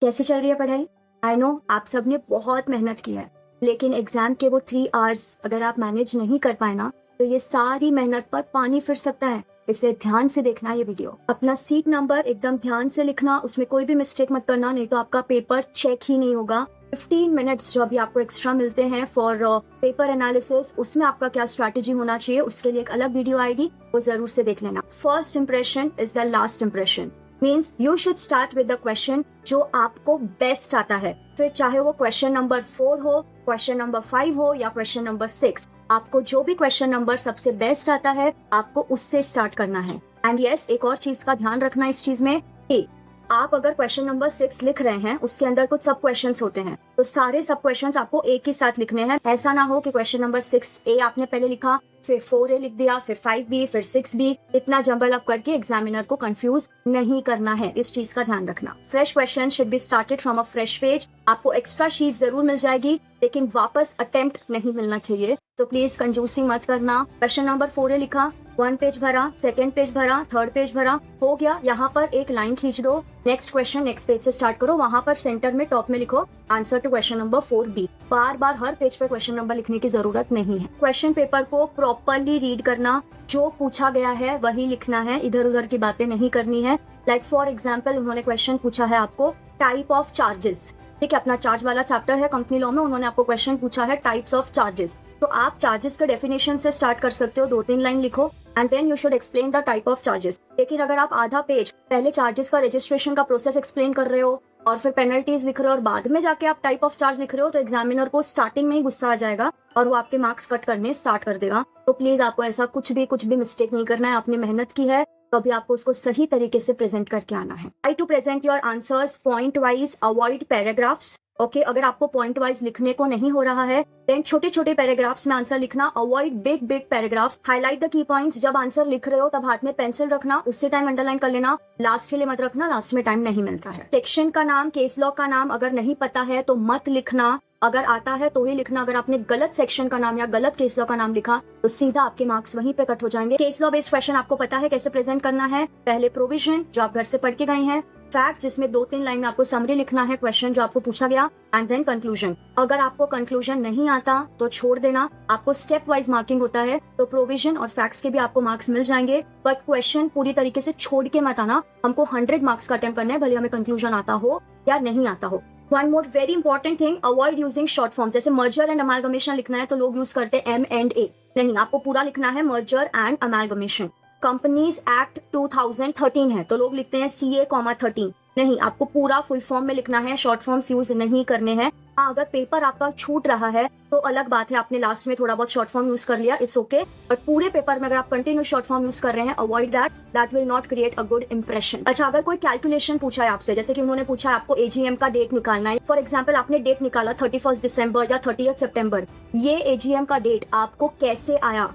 कैसी चल रही है पढ़ाई? आई नो आप सब ने बहुत मेहनत की है, लेकिन एग्जाम के वो 3 आवर्स अगर आप मैनेज नहीं कर पाए ना, तो ये सारी मेहनत पर पानी फिर सकता है। इसलिए ध्यान से देखना ये वीडियो। अपना सीट नंबर एकदम ध्यान से लिखना, उसमें कोई भी मिस्टेक मत करना, नहीं तो आपका पेपर चेक ही नहीं होगा। 15 मिनट्स जो अभी आपको एक्स्ट्रा मिलते हैं फॉर पेपर एनालिसिस, उसमें आपका क्या स्ट्रैटेजी होना चाहिए, उसके लिए एक अलग वीडियो आएगी, वो जरूर से देख लेना। First impression is the last impression, means you should start with the question जो आपको बेस्ट आता है। फिर चाहे वो क्वेश्चन नंबर 4 हो, क्वेश्चन नंबर 5 हो या क्वेश्चन नंबर 6, आपको जो भी क्वेश्चन नंबर सबसे बेस्ट आता है आपको उससे स्टार्ट करना है। एंड यस, एक और चीज का ध्यान रखना इस चीज में कि आप अगर क्वेश्चन नंबर 6 लिख रहे हैं, उसके अंदर कुछ सब क्वेश्चंस होते हैं, तो सारे सब क्वेश्चंस आपको एक ही साथ लिखने हैं। ऐसा ना हो कि क्वेश्चन नंबर 6A आपने पहले लिखा, फिर 4A लिख दिया, फिर 5B, फिर 6B, इतना जंबल अप करके एग्जामिनर को कंफ्यूज नहीं करना है। इस चीज का ध्यान रखना। Fresh question should be started from a fresh page. आपको एक्स्ट्रा शीट जरूर मिल जाएगी, लेकिन वापस अटेम्प्ट नहीं मिलना चाहिए। तो प्लीज कंजूसिंग मत करना। क्वेश्चन नंबर 4A लिखा, 1 पेज भरा, 2nd पेज भरा, 3rd पेज भरा, हो गया। यहाँ पर एक लाइन खींच दो, नेक्स्ट क्वेश्चन नेक्स्ट पेज से स्टार्ट करो, वहां पर सेंटर में टॉप में लिखो answer to question number 4B। बार बार हर पेज पर क्वेश्चन नंबर लिखने की जरूरत नहीं है। क्वेश्चन पेपर को प्रॉपरली रीड करना, जो पूछा गया है वही लिखना है, इधर उधर की बातें नहीं करनी है। लाइक फॉर एग्जाम्पल, उन्होंने क्वेश्चन पूछा है आपको टाइप ऑफ चार्जेस, ठीक है, अपना चार्ज वाला चैप्टर है कंपनी लॉ में, उन्होंने आपको क्वेश्चन पूछा है टाइप्स ऑफ चार्जेस, तो आप चार्जेस के डेफिनेशन से स्टार्ट कर सकते हो, 2-3 लाइन लिखो and then you should explain the type of charges. लेकिन अगर आप आधा पेज पहले चार्जेस का रजिस्ट्रेशन का प्रोसेस एक्सप्लेन कर रहे हो और फिर पेनल्टीज लिख रहे हो और बाद में जाके आप टाइप ऑफ चार्ज लिख रहे हो, तो एग्जामिनर को स्टार्टिंग में ही गुस्सा आ जाएगा और वो आपके मार्क्स कट करने स्टार्ट कर देगा। तो प्लीज आपको ऐसा कुछ भी मिस्टेक नहीं करना है। आपने मेहनत की है तो अभी आपको उसको सही तरीके से प्रेजेंट करके आना है। Try to present your answers point wise, avoid paragraphs. Okay, अगर आपको पॉइंट वाइज लिखने को नहीं हो रहा है, देन छोटे छोटे पैराग्राफ्स में आंसर लिखना, avoid big big paragraphs. Highlight the key points. जब आंसर लिख रहे हो तब हाथ में पेंसिल रखना, उससे टाइम अंडरलाइन कर लेना, लास्ट के लिए मत रखना, लास्ट में टाइम नहीं मिलता है। सेक्शन का नाम, केस लॉ का नाम अगर नहीं पता है तो मत लिखना, अगर आता है तो ही लिखना। अगर आपने गलत सेक्शन का नाम या गलत केस लॉ का नाम लिखा तो सीधा आपके मार्क्स वहीं पे कट हो जाएंगे। केस लॉ बेस्ड क्वेश्चन आपको पता है कैसे प्रेजेंट करना है। पहले प्रोविजन जो आप घर से पढ़ के गए हैं, फैक्ट जिसमें 2-3 लाइन में आपको समरी लिखना है क्वेश्चन जो आपको पूछा गया, एंड देन कंक्लूजन। अगर आपको कंक्लूजन नहीं आता तो छोड़ देना, आपको स्टेप वाइज मार्किंग होता है, तो प्रोविजन और फैक्ट्स के भी आपको मार्क्स मिल जाएंगे, बट क्वेश्चन पूरी तरीके से छोड़ के मत आना। हमको 100 मार्क्स का अटेम्प्ट करना है, भले हमें कंक्लूजन आता हो या नहीं आता हो। One more very important thing, avoid using short forms. जैसे मर्जर एंड अमालगमेशन लिखना है तो लोग यूज करते हैं M&A, नहीं, आपको पूरा लिखना है merger and amalgamation. Companies act 2013 है तो लोग लिखते हैं CA,13, नहीं, आपको पूरा फुल फॉर्म में लिखना है, शॉर्ट फॉर्म्स यूज नहीं करने हैं। अगर पेपर आपका छूट रहा है तो अलग बात है, आपने लास्ट में थोड़ा बहुत शॉर्ट फॉर्म यूज कर लिया, इट्स ओके, बट पूरे पेपर में अगर आप कंटिन्यू शॉर्ट फॉर्म यूज कर रहे हैं, avoid that will not create a good impression. अच्छा, अगर कोई कैलकुलेशन पूछा है आपसे, जैसे कि उन्होंने पूछा है आपको AGM का डेट निकालना है, फॉर एग्जाम्पल आपने डेट निकाला 31 दिसंबर या 30 सितंबर, ये AGM का डेट आपको कैसे आया,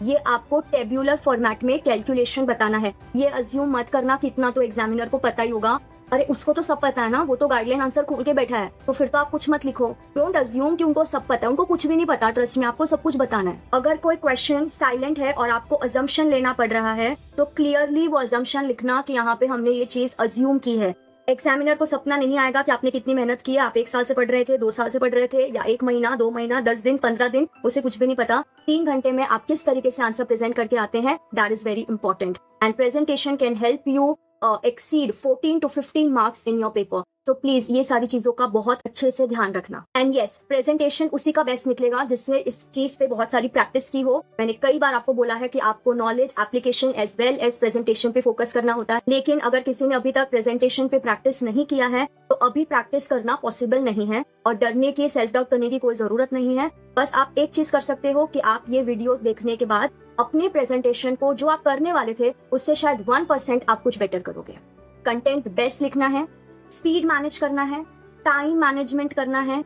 ये आपको टेब्यूलर फॉर्मेट में कैलकुलेशन बताना है। ये अज्यूम मत करना कि इतना तो एग्जामिनर को पता ही होगा, अरे उसको तो सब पता है ना, वो तो गाइडलाइन आंसर खोल के बैठा है, तो फिर तो आप कुछ मत लिखो। डोंट अज्यूम कि उनको सब पता है, उनको कुछ भी नहीं पता, ट्रस्ट में आपको सब कुछ बताना है। अगर कोई क्वेश्चन साइलेंट है और आपको अजम्पशन लेना पड़ रहा है तो क्लियरली वो अजम्पशन लिखना कि यहाँ पे हमने ये चीज अज्यूम की है। एग्जामिनर को सपना नहीं आएगा कि आपने कितनी मेहनत की है, आप 1 साल से पढ़ रहे थे, 2 साल से पढ़ रहे थे, या 1 महीना, 2 महीना, 10 दिन, 15 दिन, उसे कुछ भी नहीं पता। 3 घंटे में आप किस तरीके से आंसर प्रेजेंट करके आते हैं, that is very important, and presentation can help you exceed 14 to 15 marks in your paper. तो प्लीज ये सारी चीजों का बहुत अच्छे से ध्यान रखना। एंड यस, प्रेजेंटेशन उसी का बेस्ट निकलेगा जिससे इस चीज पे बहुत सारी प्रैक्टिस की हो। मैंने कई बार आपको बोला है कि आपको knowledge, application as well as presentation पे फोकस करना होता है, लेकिन अगर किसी ने अभी तक प्रेजेंटेशन पे प्रैक्टिस नहीं किया है तो अभी प्रैक्टिस करना पॉसिबल नहीं है, और डरने की, सेल्फ डाउट करने की कोई जरूरत नहीं है। बस आप एक चीज कर सकते हो कि आप ये वीडियो देखने के बाद अपने प्रेजेंटेशन को जो आप करने वाले थे उससे शायद 1% आप कुछ बेटर करोगे। कंटेंट बेस्ट लिखना है, स्पीड मैनेज करना है, टाइम मैनेजमेंट करना है,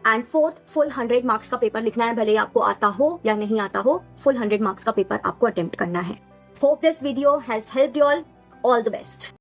एंड फोर्थ, फुल 100 मार्क्स का पेपर लिखना है, भले आपको आता हो या नहीं आता हो, फुल 100 मार्क्स का पेपर आपको अटेम्प्ट करना है। Hope this video has helped you all the best.